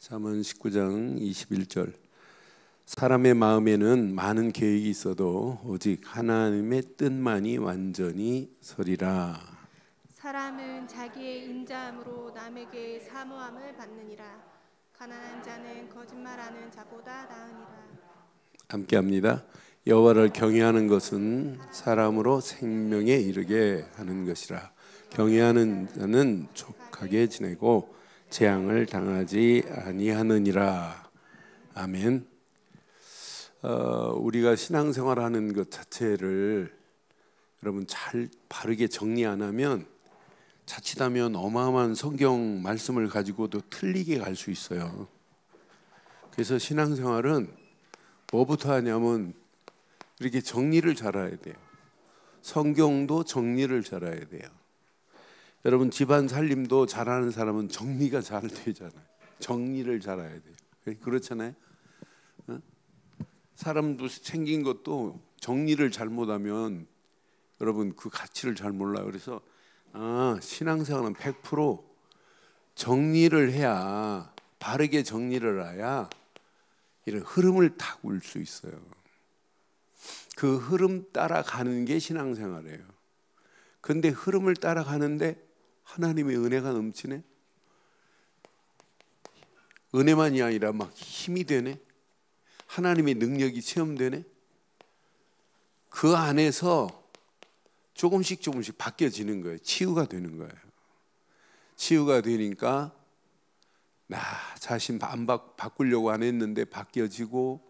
잠언 19장 21절. 사람의 마음에는 많은 계획이 있어도 오직 하나님의 뜻만이 완전히 서리라. 사람은 자기의 인자함으로 남에게 사모함을 받느니라. 가난한 자는 거짓말하는 자보다 나으니라. 함께합니다. 여호와를 경외하는 것은 사람으로 생명에 이르게 하는 것이라. 경외하는 자는 족하게 지내고 재앙을 당하지 아니하느니라. 아멘. 우리가 신앙생활하는 것 자체를 여러분 잘 바르게 정리 안 하면 자칫하면 어마어마한 성경 말씀을 가지고도 틀리게 갈 수 있어요. 그래서 신앙생활은 뭐부터 하냐면 이렇게 정리를 잘해야 돼요. 성경도 정리를 잘해야 돼요. 여러분 집안 살림도 잘하는 사람은 정리가 잘 되잖아요. 정리를 잘해야 돼요. 그렇잖아요. 사람도 생긴 것도 정리를 잘못하면 여러분 그 가치를 잘 몰라요. 그래서 신앙생활은 100% 정리를 해야, 바르게 정리를 해야 이런 흐름을 타고 수 있어요. 그 흐름 따라가는 게 신앙생활이에요. 그런데 흐름을 따라가는데 하나님의 은혜가 넘치네. 은혜만이 아니라 막 힘이 되네. 하나님의 능력이 체험되네. 그 안에서 조금씩 바뀌어지는 거예요. 치유가 되는 거예요. 치유가 되니까 나 자신 바꾸려고 안 했는데 바뀌어지고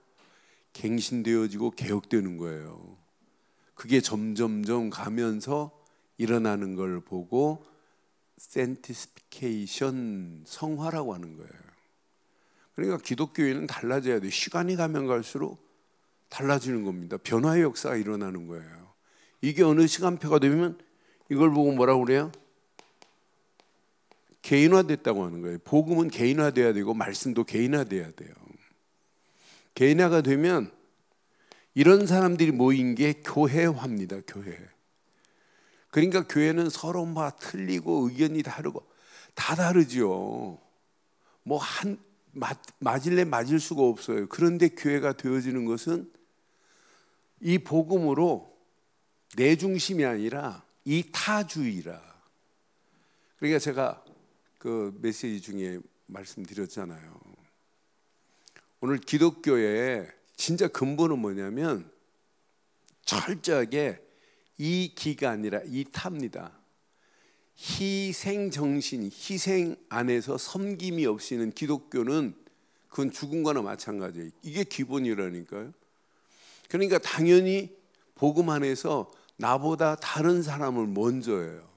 갱신되어지고 개혁되는 거예요. 그게 점점점 가면서 일어나는 걸 보고 센티피케이션, 성화라고 하는 거예요. 그러니까 기독교회는 달라져야 돼요. 시간이 가면 갈수록 달라지는 겁니다. 변화의 역사가 일어나는 거예요. 이게 어느 시간표가 되면 이걸 보고 뭐라고 그래요? 개인화됐다고 하는 거예요. 복음은 개인화돼야 되고 말씀도 개인화돼야 돼요. 개인화가 되면 이런 사람들이 모인 게 교회화입니다. 교회. 그러니까 교회는 서로 막 틀리고 의견이 다르고 다 다르죠. 뭐 맞을래 맞을 수가 없어요. 그런데 교회가 되어지는 것은 이 복음으로 내 중심이 아니라 이타주의라. 그러니까 제가 그 메시지 중에 말씀드렸잖아요. 오늘 기독교의 진짜 근본은 뭐냐면 철저하게 이 기가 아니라 이타입니다. 희생 정신이, 희생 안에서 섬김이 없이는 기독교는 그건 죽은 거나 마찬가지예요. 이게 기본이라니까요. 그러니까 당연히 복음 안에서 나보다 다른 사람을 먼저 해요.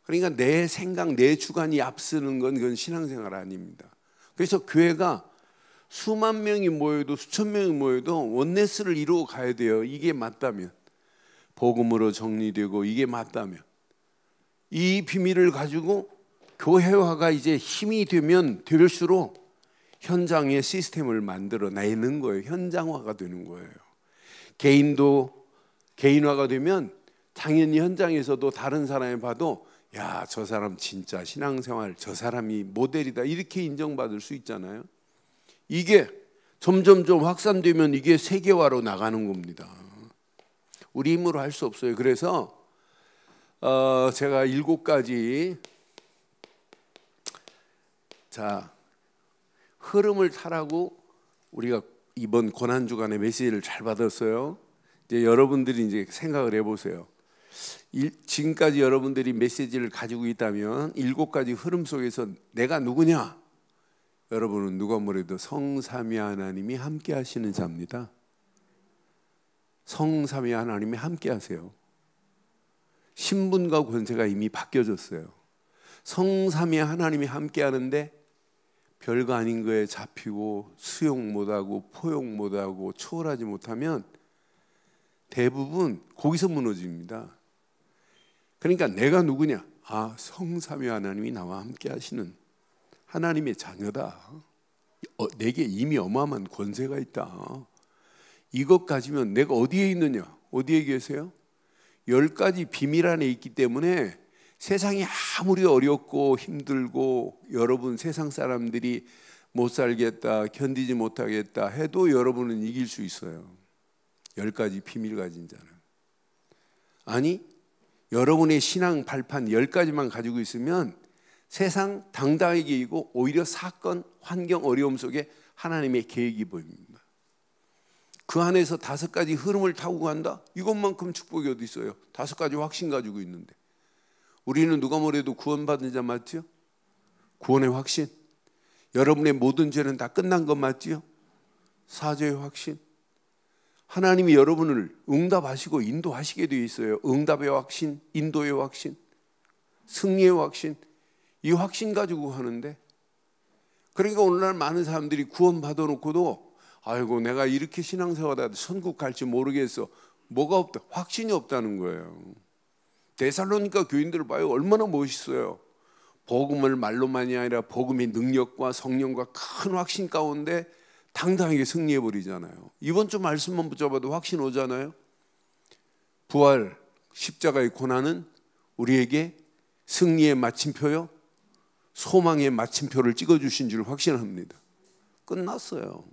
그러니까 내 생각, 내 주관이 앞서는 건 그건 신앙생활 아닙니다. 그래서 교회가 수만 명이 모여도 수천 명이 모여도 원네스를 이루어 가야 돼요. 이게 맞다면, 복음으로 정리되고 이게 맞다면, 이 비밀을 가지고 교회화가 이제 힘이 되면 될수록 현장의 시스템을 만들어 내는 거예요. 현장화가 되는 거예요. 개인도 개인화가 되면 당연히 현장에서도 다른 사람이 봐도 야, 저 사람 진짜 신앙생활, 저 사람이 모델이다 이렇게 인정받을 수 있잖아요. 이게 점점점 확산되면 이게 세계화로 나가는 겁니다. 우리 힘으로 할 수 없어요. 그래서 제가 7가지 흐름을 타라고 우리가 이번 고난주간에 메시지를 잘 받았어요. 이제 여러분들이 이제 생각을 해보세요. 지금까지 여러분들이 메시지를 가지고 있다면 7가지 흐름 속에서 내가 누구냐? 여러분은 누가 뭐래도 성삼위 하나님이 함께 하시는 자입니다. 성삼위 하나님이 함께 하세요. 신분과 권세가 이미 바뀌어졌어요. 성삼위 하나님이 함께 하는데 별거 아닌 거에 잡히고 수용 못하고 포용 못하고 초월하지 못하면 대부분 거기서 무너집니다. 그러니까 내가 누구냐? 성삼위 하나님이 나와 함께 하시는 하나님의 자녀다. 내게 이미 어마어마한 권세가 있다. 이것 가지면 내가 어디에 있느냐? 어디에 계세요? 10가지 비밀 안에 있기 때문에 세상이 아무리 어렵고 힘들고 여러분 세상 사람들이 못 살겠다, 견디지 못하겠다 해도 여러분은 이길 수 있어요. 10가지 비밀 가진 자는. 아니, 여러분의 신앙 발판 10가지만 가지고 있으면 세상 당당하게 이기고 오히려 사건, 환경, 어려움 속에 하나님의 계획이 보입니다. 그 안에서 5가지 흐름을 타고 간다? 이것만큼 축복이 어디 있어요? 5가지 확신 가지고 있는데. 우리는 누가 뭐래도 구원받은 자 맞죠? 구원의 확신. 여러분의 모든 죄는 다 끝난 것 맞지요? 사죄의 확신. 하나님이 여러분을 응답하시고 인도하시게 되어 있어요. 응답의 확신, 인도의 확신, 승리의 확신. 이 확신 가지고 하는데, 그러니까 오늘날 많은 사람들이 구원 받아놓고도 아이고 내가 이렇게 신앙생활하다 천국 갈지 모르겠어. 뭐가 없다? 확신이 없다는 거예요. 데살로니가 교인들을 봐요. 얼마나 멋있어요. 복음을 말로만이 아니라 복음의 능력과 성령과 큰 확신 가운데 당당하게 승리해 버리잖아요. 이번 주 말씀만 붙잡아도 확신 오잖아요. 부활, 십자가의 고난은 우리에게 승리의 마침표요, 소망의 마침표를 찍어주신 줄 확신합니다. 끝났어요.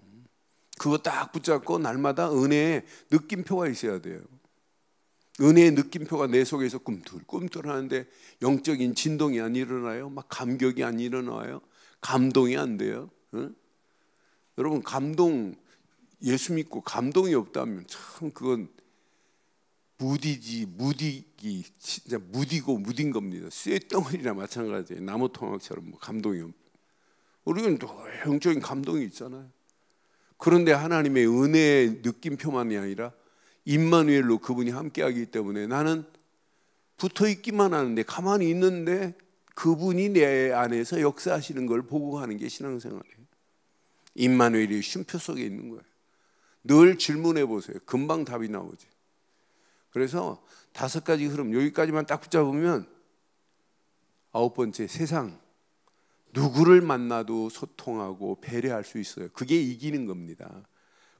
그거 딱 붙잡고 날마다 은혜의 느낌표가 있어야 돼요. 은혜의 느낌표가 내 속에서 꿈틀꿈틀하는데 영적인 진동이 안 일어나요? 막 감격이 안 일어나요? 감동이 안 돼요? 응? 여러분, 감동, 예수 믿고 감동이 없다면 참 그건 무디기, 진짜 무딘 겁니다. 쇳덩어리나 마찬가지예요. 나무 토막처럼 감동이 없고. 우리는 또 영적인 감동이 있잖아요. 그런데 하나님의 은혜의 느낌표만이 아니라 임마누엘로 그분이 함께하기 때문에 나는 붙어있기만 하는데, 가만히 있는데 그분이 내 안에서 역사하시는 걸 보고 가는 게 신앙생활이에요. 임마누엘이 쉼표 속에 있는 거예요. 늘 질문해 보세요. 금방 답이 나오지. 그래서 5가지 흐름, 여기까지만 딱 붙잡으면 9번째, 세상 누구를 만나도 소통하고 배려할 수 있어요. 그게 이기는 겁니다.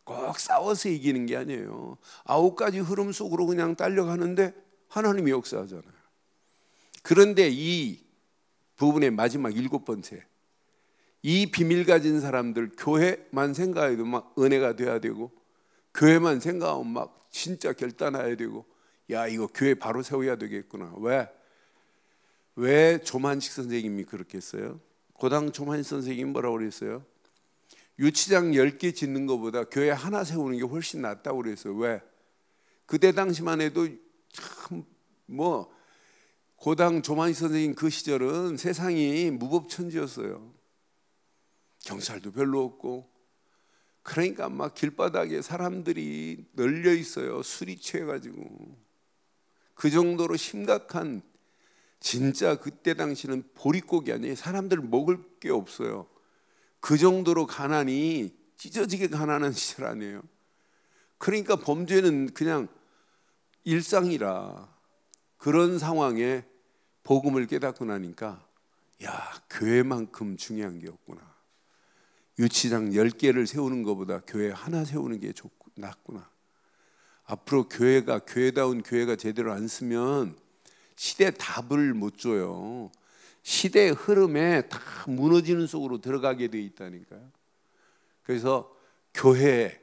꼭 싸워서 이기는 게 아니에요. 9가지 흐름 속으로 그냥 딸려가는데 하나님이 역사하잖아요. 그런데 이 부분의 마지막 7번째, 이 비밀 가진 사람들, 교회만 생각해도 막 은혜가 돼야 되고, 교회만 생각하면 막 진짜 결단해야 되고, 야 이거 교회 바로 세워야 되겠구나. 왜 조만식 선생님이 그렇게 했어요? 고당 조만식 선생님이 뭐라고 그랬어요? 유치장 10개 짓는 것보다 교회 하나 세우는 게 훨씬 낫다고 그랬어요. 왜? 그때 당시만 해도 참 고당 조만식 선생님 그 시절은 세상이 무법천지였어요. 경찰도 별로 없고, 그러니까 막 길바닥에 사람들이 널려 있어요. 술이 취해가지고. 그 정도로 심각한, 진짜 그때 당시는 보릿고기 아니에요. 사람들 먹을 게 없어요. 그 정도로 가난이 찢어지게 가난한 시절 아니에요. 그러니까 범죄는 그냥 일상이라, 그런 상황에 복음을 깨닫고 나니까 야, 교회만큼 중요한 게 없구나. 유치장 10개를 세우는 것보다 교회 하나 세우는 게 낫구나. 앞으로 교회다운 교회가 제대로 안 쓰면 시대 답을 못 줘요. 시대의 흐름에 다 무너지는 속으로 들어가게 돼 있다니까요. 그래서 교회,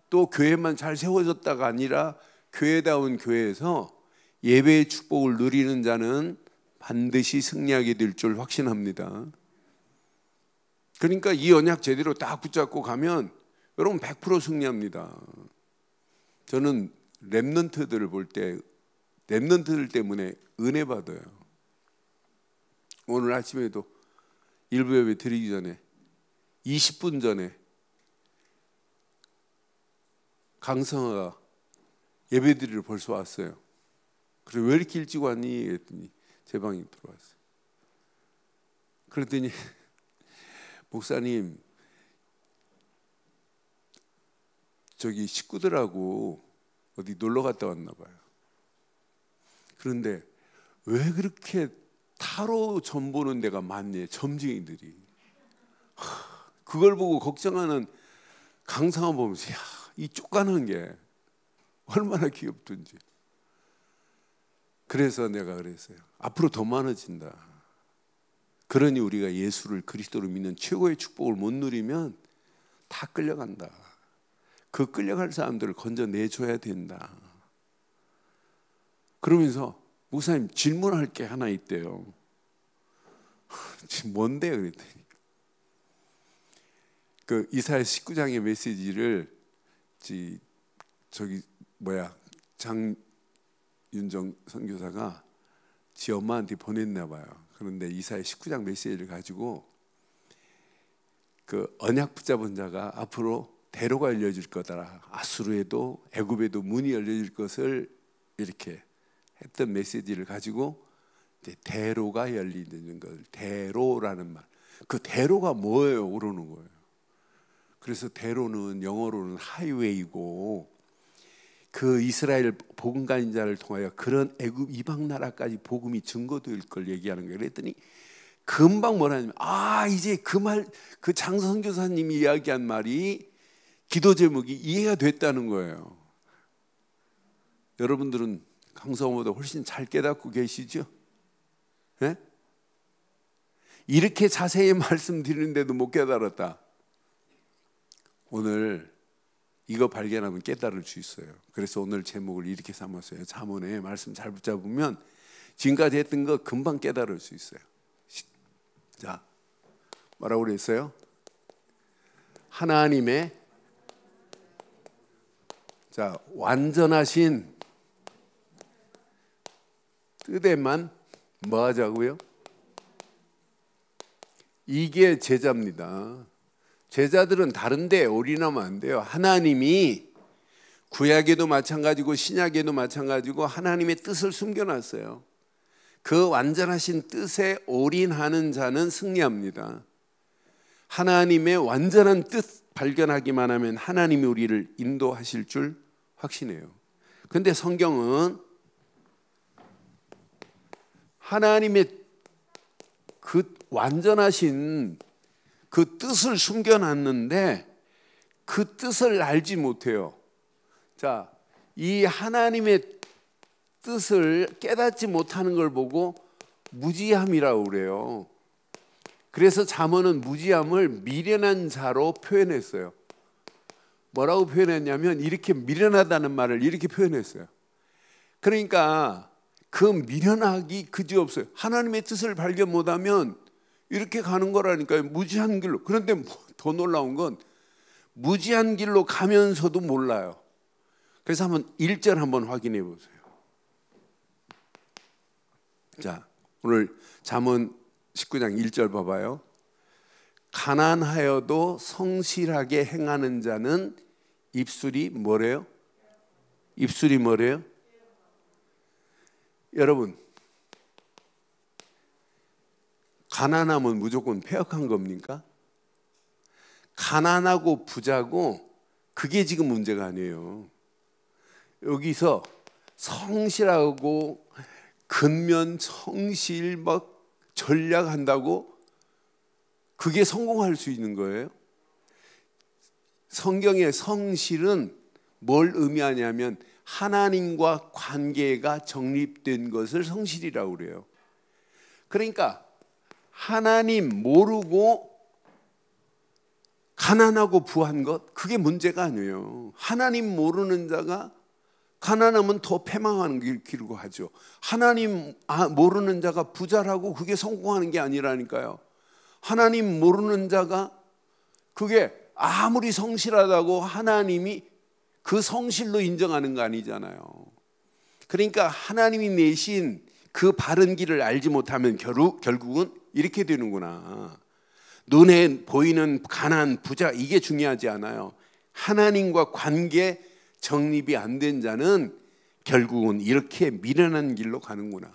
또 교회만 잘 세워졌다가 아니라 교회다운 교회에서 예배의 축복을 누리는 자는 반드시 승리하게 될 줄 확신합니다. 그러니까 이 언약 제대로 딱 붙잡고 가면 여러분 100% 승리합니다. 저는 렘넌트들을 볼 때 렘넌트들 때문에 은혜 받아요. 오늘 아침에도 일부 예배 드리기 전에 20분 전에 강성아가 예배 드리러 벌써 왔어요. 그래서 왜 이렇게 일찍 왔니? 했더니 제 방에 들어왔어요. 그랬더니 목사님, 저기 식구들하고 어디 놀러 갔다 왔나 봐요. 그런데 왜 그렇게 타로 점 보는 데가 많니? 점쟁이들이. 그걸 보고 걱정하는 강상아 보면서, 야, 이 쪼까는 게 얼마나 귀엽든지. 그래서 내가 그랬어요. 앞으로 더 많아진다. 그러니 우리가 예수를 그리스도로 믿는 최고의 축복을 못 누리면 다 끌려간다. 그 끌려갈 사람들을 건져내줘야 된다. 그러면서 목사님 질문할 게 하나 있대요. 지금 뭔데? 그랬더니 그 이사야 19장의 메시지를 장윤정 선교사가 지 엄마한테 보냈나 봐요. 그런데 이사야 19장 메시지를 가지고 그 언약 붙잡은 자가 앞으로 대로가 열려질 거다. 아수르에도 애굽에도 문이 열려질 것을 이렇게 했던 메시지를 가지고 이제 대로가 열리는 걸, 대로라는 말. 그 대로가 뭐예요? 그러는 거예요. 그래서 대로는 영어로는 하이웨이고, 그 이스라엘 복음가인 자를 통하여 그런 애굽 이방 나라까지 복음이 증거될 걸 얘기하는 거예요. 그랬더니 금방 뭐라냐면, 이제 그 말, 그 장선교사님이 이야기한 말이, 기도 제목이 이해가 됐다는 거예요. 여러분들은 강성호보다 훨씬 잘 깨닫고 계시죠? 네? 이렇게 자세히 말씀드리는데도 못 깨달았다. 오늘 이거 발견하면 깨달을 수 있어요. 그래서 오늘 제목을 이렇게 삼았어요. 잠언의 말씀 잘 붙잡으면 지금까지 했던 거 금방 깨달을 수 있어요. 자, 뭐라고 그랬어요? 하나님의 완전하신 뜻에만 뭐 하자고요? 이게 제자입니다. 제자들은 다른데 올인하면 안 돼요. 하나님이 구약에도 마찬가지고 신약에도 마찬가지고 하나님의 뜻을 숨겨놨어요. 그 완전하신 뜻에 올인하는 자는 승리합니다. 하나님의 완전한 뜻 발견하기만 하면 하나님이 우리를 인도하실 줄 확신해요. 그런데 성경은 하나님의 그 완전하신 그 뜻을 숨겨놨는데 그 뜻을 알지 못해요. 자, 이 하나님의 뜻을 깨닫지 못하는 걸 보고 무지함이라고 그래요. 그래서 잠언은 무지함을 미련한 자로 표현했어요. 뭐라고 표현했냐면 이렇게 미련하다는 말을 이렇게 표현했어요. 그러니까 그 미련하기 그지없어요. 하나님의 뜻을 발견 못하면 이렇게 가는 거라니까요. 무지한 길로. 그런데 더 놀라운 건 무지한 길로 가면서도 몰라요. 그래서 한번 1절 한번 확인해 보세요. 자, 오늘 잠언 19장 1절 봐봐요. 가난하여도 성실하게 행하는 자는 입술이 뭐래요? 입술이 뭐래요? 여러분, 가난하면 무조건 폐역한 겁니까? 가난하고 부자고 그게 지금 문제가 아니에요. 여기서 성실하고 근면 성실 막 전략한다고 그게 성공할 수 있는 거예요? 성경의 성실은 뭘 의미하냐면 하나님과 관계가 정립된 것을 성실이라고 그래요. 그러니까 하나님 모르고 가난하고 부한 것, 그게 문제가 아니에요. 하나님 모르는 자가 가난하면 더 패망하는 길고 하죠. 하나님 모르는 자가 부자라고 그게 성공하는 게 아니라니까요. 하나님 모르는 자가 그게 아무리 성실하다고 하나님이 그 성실로 인정하는 거 아니잖아요. 그러니까 하나님이 내신 그 바른 길을 알지 못하면 결국은 이렇게 되는구나. 눈에 보이는 가난, 부자 이게 중요하지 않아요. 하나님과 관계 정립이 안 된 자는 결국은 이렇게 미련한 길로 가는구나.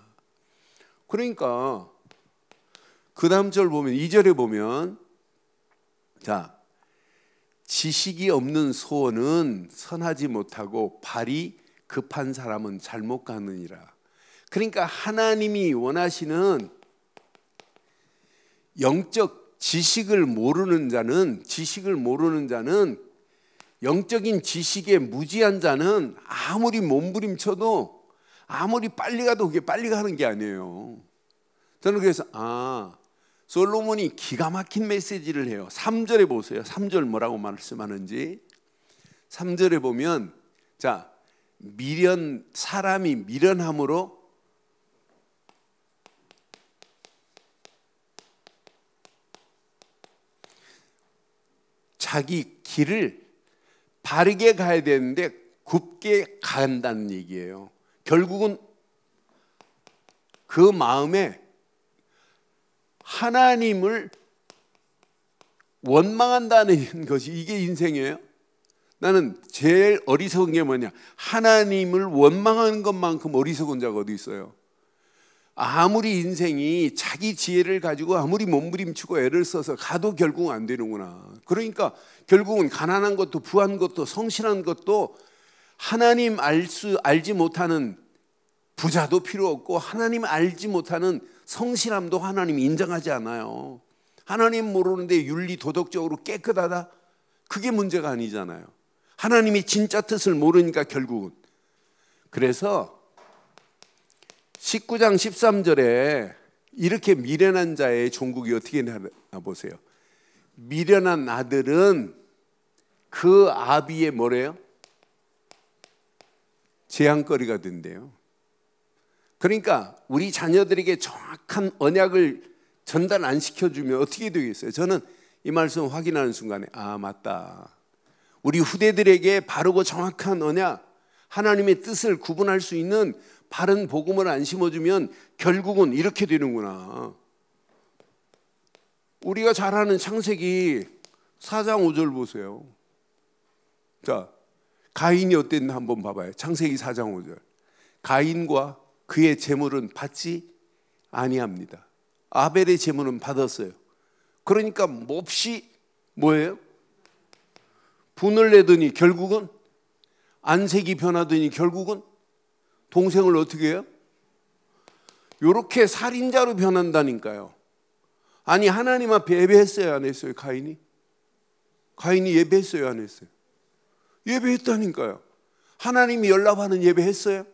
그러니까 그 다음 절 보면 2절에 보면 자, 지식이 없는 소원은 선하지 못하고 발이 급한 사람은 잘못 가느니라. 그러니까 하나님이 원하시는 영적 지식을 모르는 자는 영적인 지식에 무지한 자는 아무리 몸부림쳐도 아무리 빨리 가도 그게 빨리 가는 게 아니에요. 저는 그래서 솔로몬이 기가 막힌 메시지를 해요. 3절에 보세요. 3절 뭐라고 말씀하는지. 3절에 보면 자, 사람이 미련함으로 자기 길을 바르게 가야 되는데 굽게 간다는 얘기예요. 결국은 그 마음에 하나님을 원망한다는 것이 이게 인생이에요. 나는 제일 어리석은 게 뭐냐, 하나님을 원망하는 것만큼 어리석은 자가 어디 있어요. 아무리 인생이 자기 지혜를 가지고 아무리 몸부림치고 애를 써서 가도 결국은 안 되는구나. 그러니까 결국은 가난한 것도 부한 것도 성실한 것도 하나님 알지 못하는 부자도 필요 없고 하나님 알지 못하는 성실함도 하나님 인정하지 않아요. 하나님 모르는데 윤리 도덕적으로 깨끗하다? 그게 문제가 아니잖아요. 하나님이 진짜 뜻을 모르니까 결국은. 그래서 19장 13절에 이렇게 미련한 자의 종국이 어떻게 되나 보세요. 미련한 아들은 그 아비의 뭐래요? 재앙거리가 된대요. 그러니까 우리 자녀들에게 정확한 언약을 전달 안 시켜주면 어떻게 되겠어요? 저는 이 말씀 확인하는 순간에 아, 맞다. 우리 후대들에게 바르고 정확한 언약, 하나님의 뜻을 구분할 수 있는 바른 복음을 안 심어주면 결국은 이렇게 되는구나. 우리가 잘 아는 창세기 4장 5절 보세요. 자, 가인이 어땠나 한번 봐봐요. 창세기 4장 5절. 가인과 그의 재물은 받지 아니합니다. 아벨의 재물은 받았어요. 그러니까 몹시 뭐예요? 분을 내더니 결국은 안색이 변하더니 결국은 동생을 어떻게 해요? 이렇게 살인자로 변한다니까요. 아니 하나님 앞에 예배했어요 안 했어요? 가인이 예배했어요 안 했어요? 예배했다니까요. 하나님이 연락하는 예배했어요?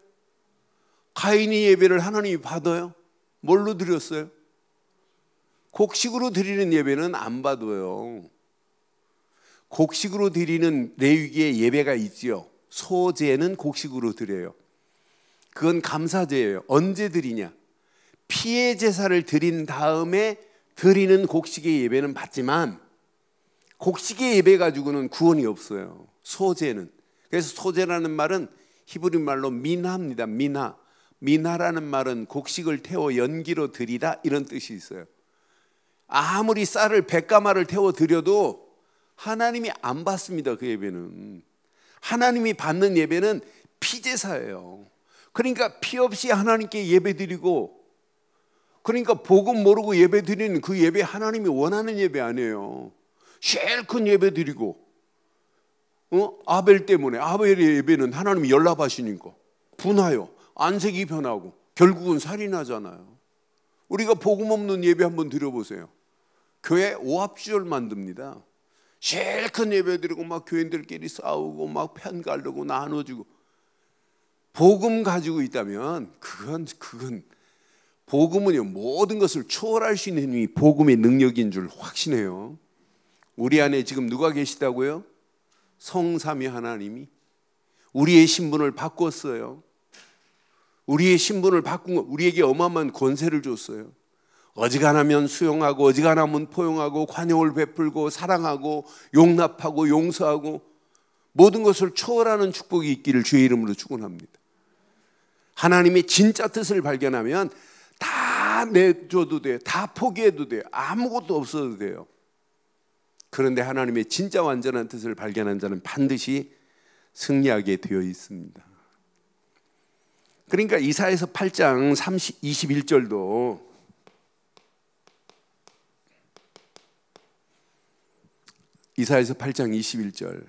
가인이 예배를 하나님이 받아요? 뭘로 드렸어요? 곡식으로 드리는 예배는 안 받아요. 곡식으로 드리는 레위기의 예배가 있지요. 소제는 곡식으로 드려요. 그건 감사제예요. 언제 드리냐? 피의 제사를 드린 다음에 드리는 곡식의 예배는 받지만 곡식의 예배 가지고는 구원이 없어요. 소제는. 그래서 소제라는 말은 히브리 말로 민하입니다. 민하라는 말은 곡식을 태워 연기로 드리다 이런 뜻이 있어요. 아무리 쌀을 100가마를 태워 드려도 하나님이 안 받습니다. 그 예배는. 하나님이 받는 예배는 피제사예요. 그러니까 피 없이 하나님께 예배 드리고, 그러니까 복음 모르고 예배 드리는 그 예배 하나님이 원하는 예배 아니에요. 제일 큰 예배 드리고 아벨 때문에, 아벨의 예배는 하나님이 연락하시니까 분하여 안색이 변하고 결국은 살인하잖아요. 우리가 복음 없는 예배 한번 드려보세요. 교회 오합주를 만듭니다. 제일 큰 예배 드리고 막 교인들끼리 싸우고 막 편가르고 나눠주고. 복음 가지고 있다면 그건 복음은요 모든 것을 초월할 수 있는 힘이 복음의 능력인 줄 확신해요. 우리 안에 지금 누가 계시다고요? 성삼위 하나님이 우리의 신분을 바꿨어요. 우리의 신분을 바꾼 거, 우리에게 어마어마한 권세를 줬어요. 어지간하면 수용하고 어지간하면 포용하고 관용을 베풀고 사랑하고 용납하고 용서하고 모든 것을 초월하는 축복이 있기를 주의 이름으로 축원합니다. 하나님의 진짜 뜻을 발견하면 다 내줘도 돼요. 다 포기해도 돼요. 아무것도 없어도 돼요. 그런데 하나님의 진짜 완전한 뜻을 발견한 자는 반드시 승리하게 되어 있습니다. 그러니까 이사야서 8장 21절도 이사야서 8장 21절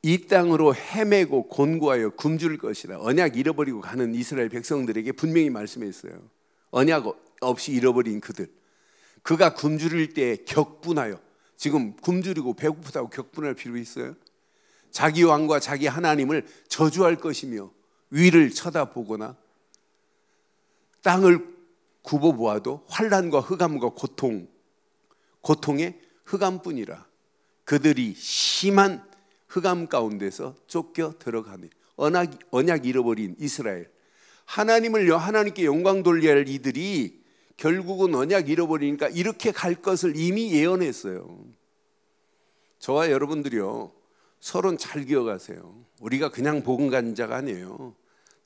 이 땅으로 헤매고 곤고하여 굶주릴 것이라. 언약 잃어버리고 가는 이스라엘 백성들에게 분명히 말씀했어요. 언약 없이 잃어버린 그가 굶주릴 때 격분하여, 지금 굶주리고 배고프다고 격분할 필요 있어요? 자기 왕과 자기 하나님을 저주할 것이며 위를 쳐다보거나 땅을 굽어보아도 환난과 흑암과 고통의 흑암뿐이라. 그들이 심한 흑암 가운데서 쫓겨 들어가니. 언약 잃어버린 이스라엘, 하나님께 영광 돌려야 할 이들이 결국은 언약 잃어버리니까 이렇게 갈 것을 이미 예언했어요. 저와 여러분들이요, 서론 잘 기억하세요. 우리가 그냥 복음 가진 자가 아니에요.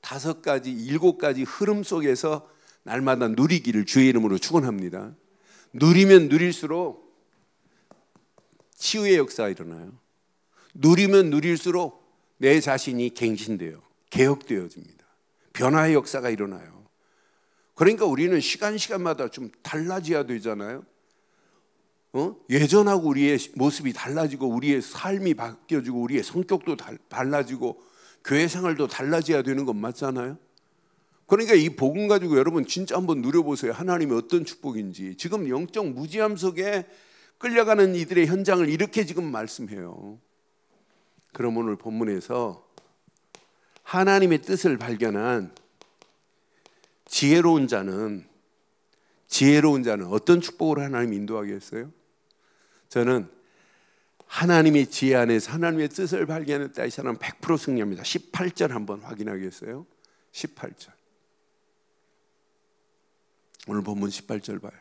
5가지, 7가지 흐름 속에서 날마다 누리기를 주의 이름으로 축원합니다. 누리면 누릴수록 치유의 역사가 일어나요. 누리면 누릴수록 내 자신이 갱신돼요. 개혁되어집니다. 변화의 역사가 일어나요. 그러니까 우리는 시간마다 좀 달라져야 되잖아요. 예전하고 우리의 모습이 달라지고 우리의 삶이 바뀌어지고 우리의 성격도 달라지고 교회 생활도 달라져야 되는 건 맞잖아요. 그러니까 이 복음 가지고 여러분 진짜 한번 누려보세요. 하나님이 어떤 축복인지. 지금 영적 무지함 속에 끌려가는 이들의 현장을 이렇게 지금 말씀해요. 그럼 오늘 본문에서 하나님의 뜻을 발견한 지혜로운 자는 어떤 축복으로 하나님이 인도하겠어요? 저는 하나님의 지혜 안에서 하나님의 뜻을 발견했다, 이 사람은 100% 승리합니다. 18절 한번 확인하겠어요? 18절. 오늘 본문 18절 봐요.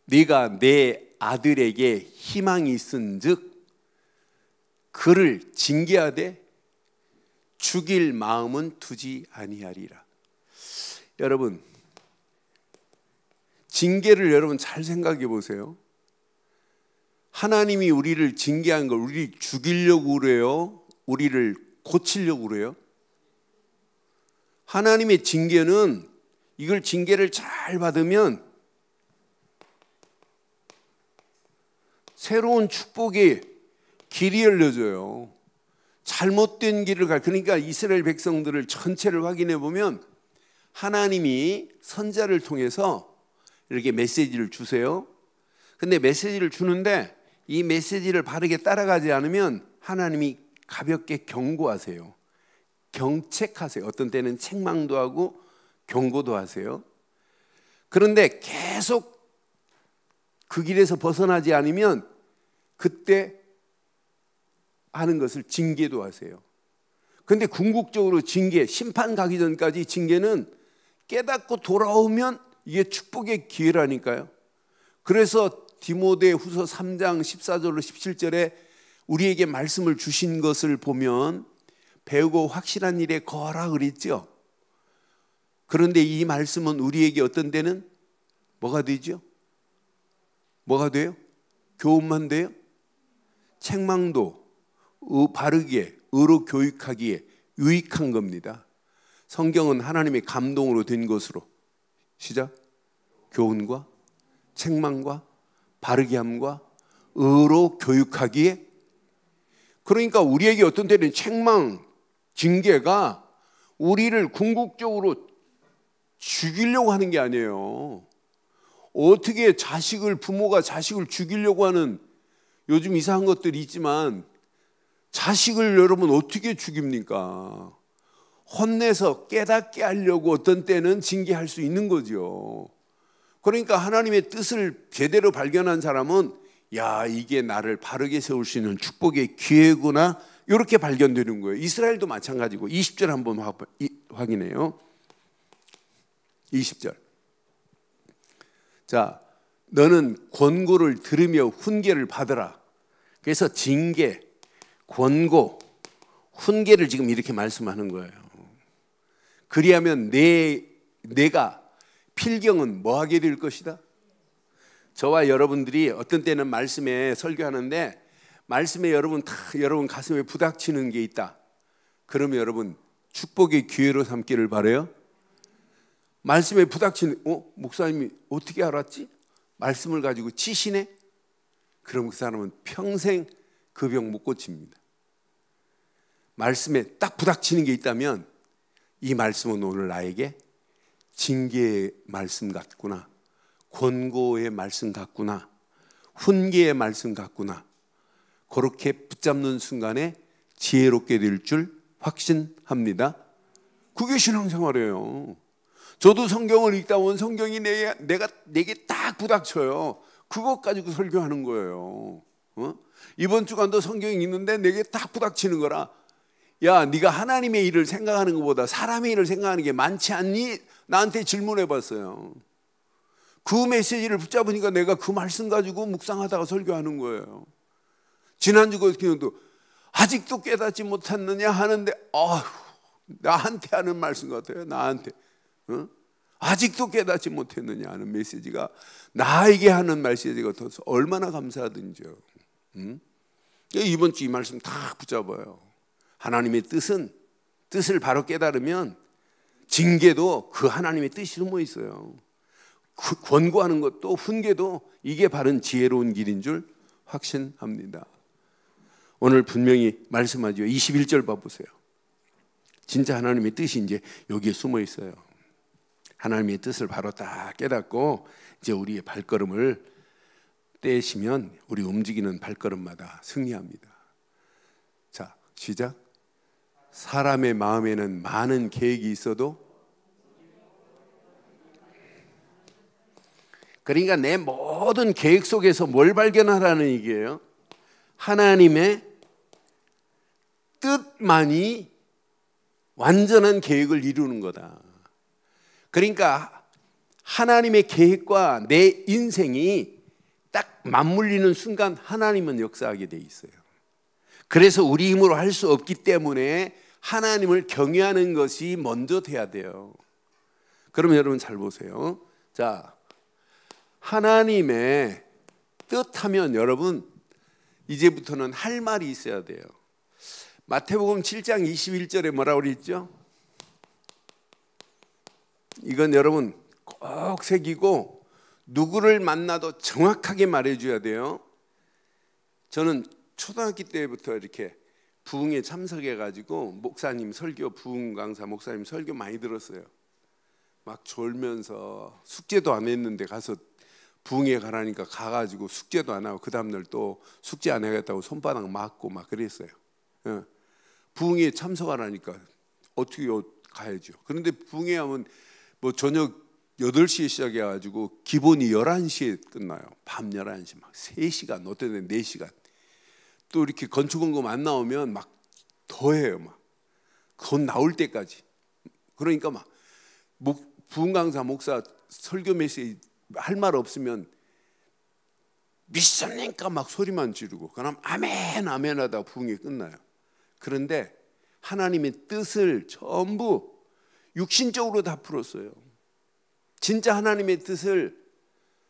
네가 내 아들에게 희망이 있은즉 그를 징계하되 죽일 마음은 두지 아니하리라. 여러분, 징계를 여러분 잘 생각해 보세요. 하나님이 우리를 징계한 걸 우리 죽이려고 그래요? 우리를 고치려고 그래요? 하나님의 징계는 이걸 징계를 잘 받으면 새로운 축복의 길이 열려져요. 잘못된 길을 그러니까 이스라엘 백성들을 전체를 확인해 보면 하나님이 선자를 통해서 이렇게 메시지를 주세요. 근데 메시지를 주는데 이 메시지를 바르게 따라가지 않으면 하나님이 가볍게 경고하세요. 경책하세요. 어떤 때는 책망도 하고 경고도 하세요. 그런데 계속 그 길에서 벗어나지 않으면 그때 하는 것을 징계도 하세요. 그런데 궁극적으로 징계, 심판 가기 전까지 징계는 깨닫고 돌아오면 이게 축복의 기회라니까요. 그래서 디모데 후서 3장 14절로 17절에 우리에게 말씀을 주신 것을 보면 배우고 확실한 일에 거하라 그랬죠. 그런데 이 말씀은 우리에게 어떤 때는 뭐가 되죠? 뭐가 돼요? 교훈만 돼요? 책망도 바르게 의로 교육하기에 유익한 겁니다. 성경은 하나님의 감동으로 된 것으로 시작. 교훈과 책망과 바르게 함과 의로 교육하기에, 그러니까 우리에게 어떤 때는 책망, 징계가 우리를 궁극적으로 죽이려고 하는 게 아니에요. 어떻게 부모가 자식을 죽이려고 하는 요즘 이상한 것들이 있지만 자식을 여러분 어떻게 죽입니까? 혼내서 깨닫게 하려고 어떤 때는 징계할 수 있는 거죠. 그러니까 하나님의 뜻을 제대로 발견한 사람은 야, 이게 나를 바르게 세울 수 있는 축복의 기회구나, 이렇게 발견되는 거예요. 이스라엘도 마찬가지고. 20절 한번 확인해요. 20절. 자, 너는 권고를 들으며 훈계를 받으라. 그래서 징계, 권고, 훈계를 지금 이렇게 말씀하는 거예요. 그리하면 내가 필경은 뭐 하게 될 것이다? 저와 여러분들이 어떤 때는 말씀에 설교하는데 말씀에 여러분 가슴에 부닥치는 게 있다. 그러면 여러분 축복의 기회로 삼기를 바라요. 말씀에 부닥치는, 목사님이 어떻게 알았지? 말씀을 가지고 치시네? 그럼 그 사람은 평생 그 병 못 고칩니다. 말씀에 딱 부닥치는 게 있다면 이 말씀은 오늘 나에게 징계의 말씀 같구나, 권고의 말씀 같구나, 훈계의 말씀 같구나, 그렇게 붙잡는 순간에 지혜롭게 될 줄 확신합니다. 그게 신앙생활이에요. 저도 성경을 읽다 보면 성경이 내게 딱 부닥쳐요. 그것 가지고 설교하는 거예요. 이번 주간도 성경이 있는데 내게 딱 부닥치는 거라. 야, 네가 하나님의 일을 생각하는 것보다 사람의 일을 생각하는 게 많지 않니? 나한테 질문해 봤어요. 그 메시지를 붙잡으니까 내가 그 말씀 가지고 묵상하다가 설교하는 거예요. 지난주 같은 도 아직도 깨닫지 못했느냐 하는데 나한테 하는 말씀 같아요. 나한테. 아직도 깨닫지 못했느냐 하는 메시지가 나에게 하는 메시지가 더 얼마나 감사하든지요. 이번 주 이 말씀 다 붙잡아요. 하나님의 뜻을 바로 깨달으면 징계도 그 하나님의 뜻이 숨어 있어요. 권고하는 것도 훈계도 이게 바른 지혜로운 길인 줄 확신합니다. 오늘 분명히 말씀하죠. 21절 봐보세요. 진짜 하나님의 뜻이 이제 여기에 숨어 있어요. 하나님의 뜻을 바로 딱 깨닫고 이제 우리의 발걸음을 떼시면 우리 움직이는 발걸음마다 승리합니다. 자, 시작. 사람의 마음에는 많은 계획이 있어도, 그러니까 내 모든 계획 속에서 뭘 발견하라는 얘기예요? 하나님의 뜻만이 완전한 계획을 이루는 거다. 그러니까 하나님의 계획과 내 인생이 딱 맞물리는 순간 하나님은 역사하게 돼 있어요. 그래서 우리 힘으로 할 수 없기 때문에 하나님을 경외하는 것이 먼저 돼야 돼요. 그럼 여러분 잘 보세요. 자, 하나님의 뜻하면 여러분 이제부터는 할 말이 있어야 돼요. 마태복음 7장 21절에 뭐라고 그랬죠? 이건 여러분 꼭 새기고 누구를 만나도 정확하게 말해줘야 돼요. 저는 초등학교 때부터 이렇게 부흥에 참석해가지고 목사님 설교, 부흥 강사 목사님 설교 많이 들었어요. 막 졸면서 숙제도 안 했는데 가서 부흥회 가라니까 가가지고 숙제도 안 하고 그 다음날 또 숙제 안 해야겠다고 손바닥 맞고 막 그랬어요. 부흥회에 참석하라니까 어떻게 가야죠. 그런데 부흥회 하면 뭐 저녁 8시에 시작해가지고 기본이 11시에 끝나요. 밤 11시 막 3시간 어떤 데는 4시간 또 이렇게 건축원금 안 나오면 막 더해요. 막 돈 나올 때까지. 그러니까 막 부흥 강사 목사 설교 메시지 할 말 없으면 믿습니까? 막 소리만 지르고 그럼 아멘 아멘 하다 부흥이 끝나요. 그런데 하나님의 뜻을 전부 육신적으로 다 풀었어요. 진짜 하나님의 뜻을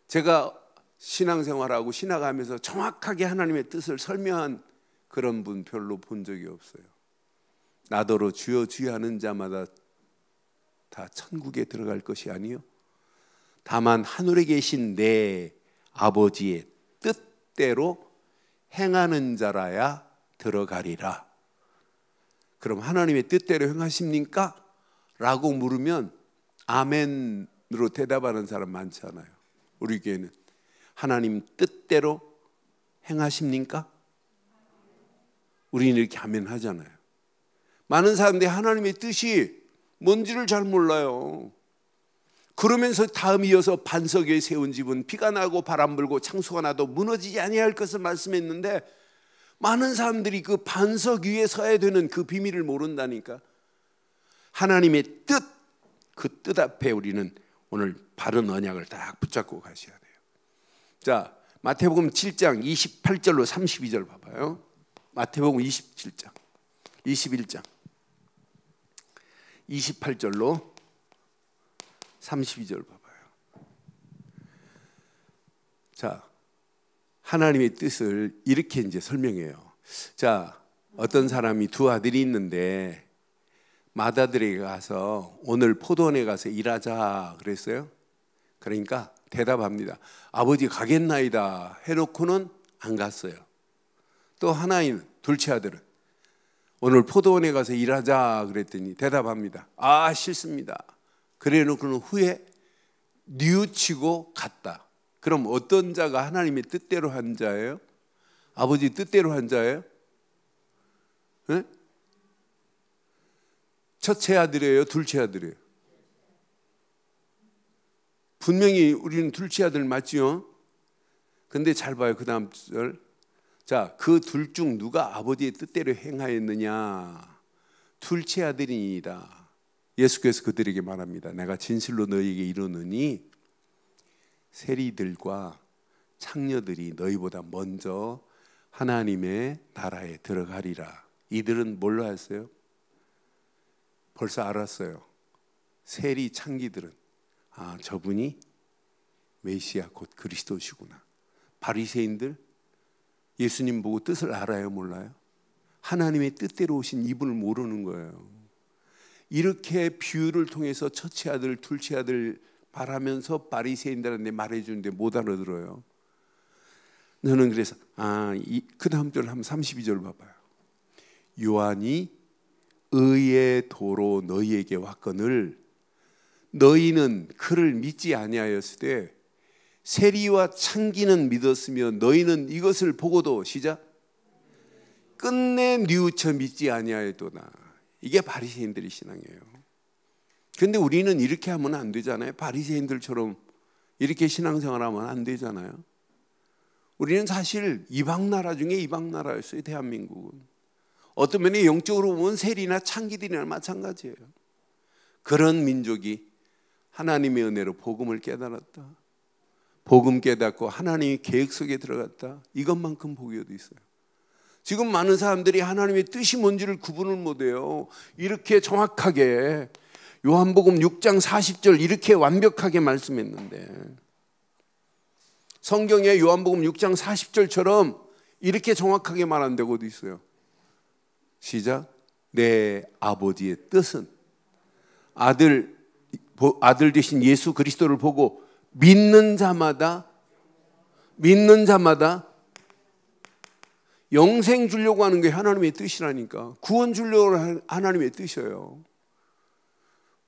제가 신앙생활하고 신학하면서 정확하게 하나님의 뜻을 설명한 그런 분 별로 본 적이 없어요. 나더러 주여 주여 하는 자마다 다 천국에 들어갈 것이 아니요 다만 하늘에 계신 내 아버지의 뜻대로 행하는 자라야 들어가리라. 그럼 하나님의 뜻대로 행하십니까? 라고 물으면 아멘으로 대답하는 사람 많지 않아요. 우리 교회는 하나님 뜻대로 행하십니까? 우리는 이렇게 아멘 하잖아요. 많은 사람들이 하나님의 뜻이 뭔지를 잘 몰라요. 그러면서 다음 이어서 반석 위에 세운 집은 비가 나고 바람 불고 창수가 나도 무너지지 아니할 것을 말씀했는데 많은 사람들이 그 반석 위에 서야 되는 그 비밀을 모른다니까. 하나님의 뜻, 그 뜻 앞에 우리는 오늘 바른 언약을 딱 붙잡고 가셔야 돼요. 자, 마태복음 7장 28절로 32절 봐봐요. 마태복음 27장 21장 28절로 32절 봐봐요. 자, 하나님의 뜻을 이렇게 이제 설명해요. 자, 어떤 사람이 두 아들이 있는데 맏아들에게 가서 오늘 포도원에 가서 일하자 그랬어요. 그러니까 대답합니다. 아버지 가겠나이다 해놓고는 안 갔어요. 또 하나인 둘째 아들은 오늘 포도원에 가서 일하자 그랬더니 대답합니다. 아 싫습니다. 그래 놓고는 후에 뉘우치고 갔다. 그럼 어떤 자가 하나님의 뜻대로 한 자예요? 아버지 뜻대로 한 자예요? 네? 첫째 아들이에요? 둘째 아들이에요? 분명히 우리는 둘째 아들 맞지요? 근데 잘 봐요. 그 다음 절. 자, 그 둘 중 누가 아버지의 뜻대로 행하였느냐? 둘째 아들이니이다. 예수께서 그들에게 말합니다. 내가 진실로 너희에게 이르노니 세리들과 창녀들이 너희보다 먼저 하나님의 나라에 들어가리라. 이들은 뭘로 했어요? 벌써 알았어요. 세리 창기들은 저분이 메시아 곧 그리스도시구나. 바리새인들 예수님 보고 뜻을 알아요, 몰라요? 하나님의 뜻대로 오신 이분을 모르는 거예요. 이렇게 비유를 통해서 첫째 아들, 둘째 아들 말하면서 바리새인들한테 말해주는데 못 알아들어요. 너는 그래서 그 다음 절 한번 32절 봐봐요. 요한이 의의 도로 너희에게 왔거늘 너희는 그를 믿지 아니하였으되 세리와 창기는 믿었으며 너희는 이것을 보고도 시작 끝내 뉘우쳐 믿지 아니하였도다. 이게 바리새인들의 신앙이에요. 근데 우리는 이렇게 하면 안 되잖아요. 바리새인들처럼 이렇게 신앙생활하면 안 되잖아요. 우리는 사실 이방 나라 중에 이방 나라였어요. 대한민국은. 어떤 면에 영적으로 보면 세리나 창기들이나 마찬가지예요. 그런 민족이 하나님의 은혜로 복음을 깨달았다. 복음 깨닫고 하나님의 계획 속에 들어갔다. 이것만큼 복이 어디 있어요. 지금 많은 사람들이 하나님의 뜻이 뭔지를 구분을 못해요. 이렇게 정확하게 요한복음 6장 40절 이렇게 완벽하게 말씀했는데 성경에 요한복음 6장 40절처럼 이렇게 정확하게 말 안 되고 어디 있어요. 시작. 내 아버지의 뜻은 아들 되신 예수 그리스도를 보고 믿는 자마다 영생 주려고 하는 게 하나님의 뜻이라니까. 구원 주려고 하는 하나님의 뜻이에요.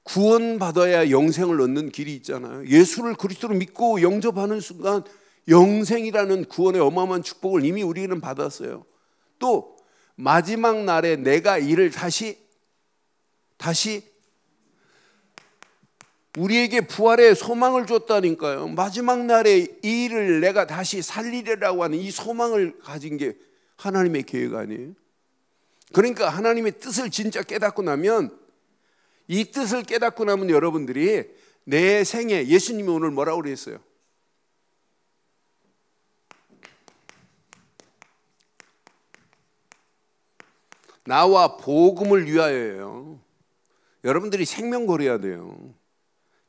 구원 받아야 영생을 얻는 길이 있잖아요. 예수를 그리스도로 믿고 영접하는 순간 영생이라는 구원의 어마어마한 축복을 이미 우리는 받았어요. 또 마지막 날에 내가 이를 다시 우리에게 부활의 소망을 줬다니까요. 마지막 날에 이 일을 내가 다시 살리려고 하는 이 소망을 가진 게 하나님의 계획 아니에요? 그러니까 하나님의 뜻을 진짜 깨닫고 나면 이 뜻을 깨닫고 나면 여러분들이 내 생에 예수님이 오늘 뭐라고 그랬어요? 나와 복음을 위하여요. 여러분들이 생명 걸어야 돼요.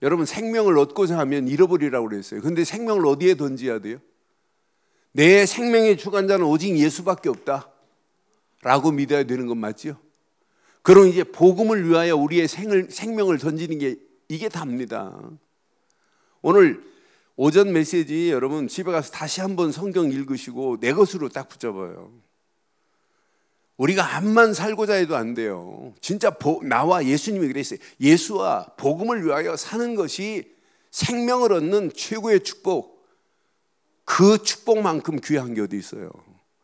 여러분 생명을 얻고자 하면 잃어버리라고 그랬어요. 근데 생명을 어디에 던져야 돼요? 내 생명의 주관자는 오직 예수밖에 없다 라고 믿어야 되는 건 맞죠? 그럼 이제 복음을 위하여 우리의 생명을 던지는 게 이게 답니다. 오늘 오전 메시지 여러분 집에 가서 다시 한번 성경 읽으시고 내 것으로 딱 붙잡아요. 우리가 암만 살고자 해도 안 돼요. 진짜 나와 예수님이 그랬어요. 예수와 복음을 위하여 사는 것이 생명을 얻는 최고의 축복. 그 축복만큼 귀한 게 어디 있어요.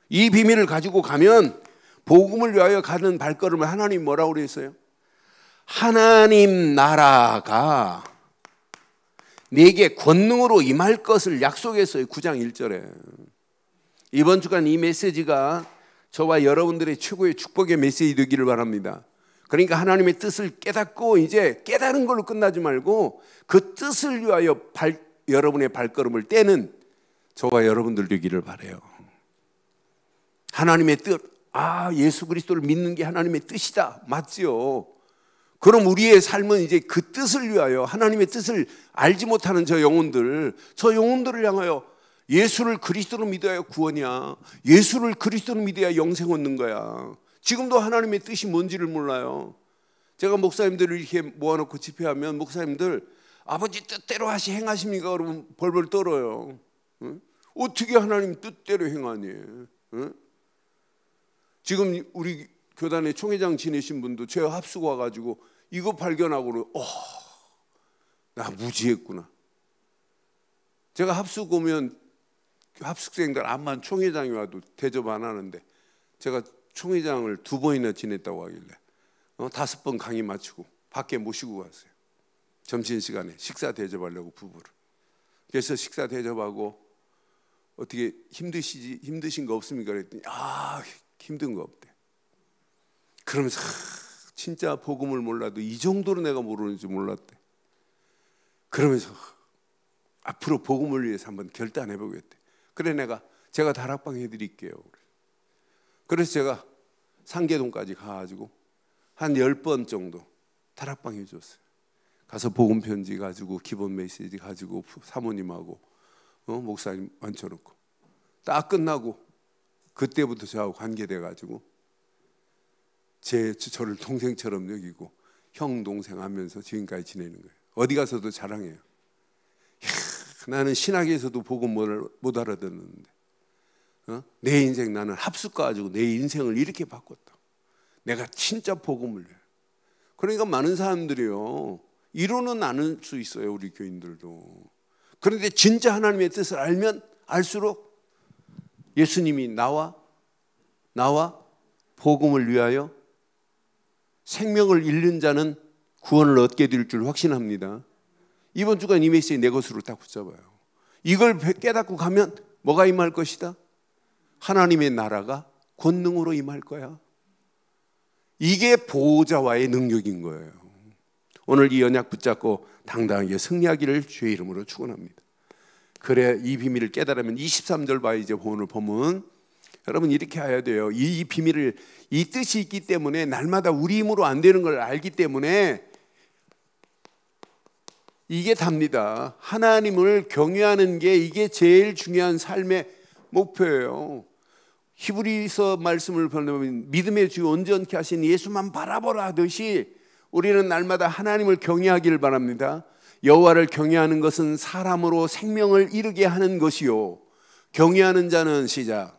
이 비밀을 가지고 가면 복음을 위하여 가는 발걸음을 하나님 뭐라고 그랬어요? 하나님 나라가 네게 권능으로 임할 것을 약속했어요. 9장 1절에. 이번 주간 이 메시지가 저와 여러분들의 최고의 축복의 메시지 되기를 바랍니다. 그러니까 하나님의 뜻을 깨닫고 이제 깨달은 걸로 끝나지 말고 그 뜻을 위하여 여러분의 발걸음을 떼는 저와 여러분들 되기를 바라요. 하나님의 뜻, 예수 그리스도를 믿는 게 하나님의 뜻이다. 맞지요? 그럼 우리의 삶은 이제 그 뜻을 위하여 하나님의 뜻을 알지 못하는 저 영혼들을 향하여 예수를 그리스도로 믿어야 구원이야. 예수를 그리스도로 믿어야 영생 얻는 거야. 지금도 하나님의 뜻이 뭔지를 몰라요. 제가 목사님들을 이렇게 모아놓고 집회하면 목사님들 아버지 뜻대로 행하십니까? 그러면 벌벌 떨어요. 응? 어떻게 하나님 뜻대로 행하니? 응? 지금 우리 교단에 총회장 지내신 분도 제 합숙 와가지고 이거 발견하고 나 무지했구나. 제가 합숙 오면 합숙생들 암만 총회장이 와도 대접 안 하는데 제가 총회장을 2번이나 지냈다고 하길래 5번 강의 마치고 밖에 모시고 갔어요. 점심시간에 식사 대접하려고 부부를. 그래서 식사 대접하고 어떻게 힘드신 거 없습니까? 그랬더니 힘든 거 없대. 그러면서 진짜 복음을 몰라도 이 정도로 내가 모르는지 몰랐대. 그러면서 앞으로 복음을 위해서 한번 결단해 보겠대. 그래 제가 다락방 해드릴게요. 그래서 제가 상계동까지 가가지고 한 10번 정도 다락방 해줬어요. 가서 복음 편지 가지고 기본 메시지 가지고 사모님하고 목사님 앉혀놓고 딱 끝나고 그때부터 저하고 관계돼 가지고 저를 동생처럼 여기고 형 동생 하면서 지금까지 지내는 거예요. 어디 가서도 자랑해요. 나는 신학에서도 복음 못 알아듣는데 내 인생 나는 합숙 가지고 내 인생을 이렇게 바꿨다. 내가 진짜 복음을 해요. 그러니까 많은 사람들이요 이론은 아는 수 있어요. 우리 교인들도. 그런데 진짜 하나님의 뜻을 알면 알수록 예수님이 나와 복음을 위하여 생명을 잃는 자는 구원을 얻게 될 줄 확신합니다. 이번 주간 이 메시지 내 것으로 딱 붙잡아요. 이걸 깨닫고 가면 뭐가 임할 것이다? 하나님의 나라가 권능으로 임할 거야. 이게 보호자와의 능력인 거예요. 오늘 이 언약 붙잡고 당당하게 승리하기를 주의 이름으로 축원합니다. 그래 이 비밀을 깨달으면 23절 봐 이제 오늘 보면 여러분 이렇게 해야 돼요. 이 비밀을 이 뜻이 있기 때문에 날마다 우리 힘으로 안 되는 걸 알기 때문에 이게 답니다. 하나님을 경외하는 게 이게 제일 중요한 삶의 목표예요. 히브리서 말씀을 보면 믿음의 주 온전케 하신 예수만 바라보라 하듯이 우리는 날마다 하나님을 경외하기를 바랍니다. 여호와를 경외하는 것은 사람으로 생명을 이루게 하는 것이요 경외하는 자는 시작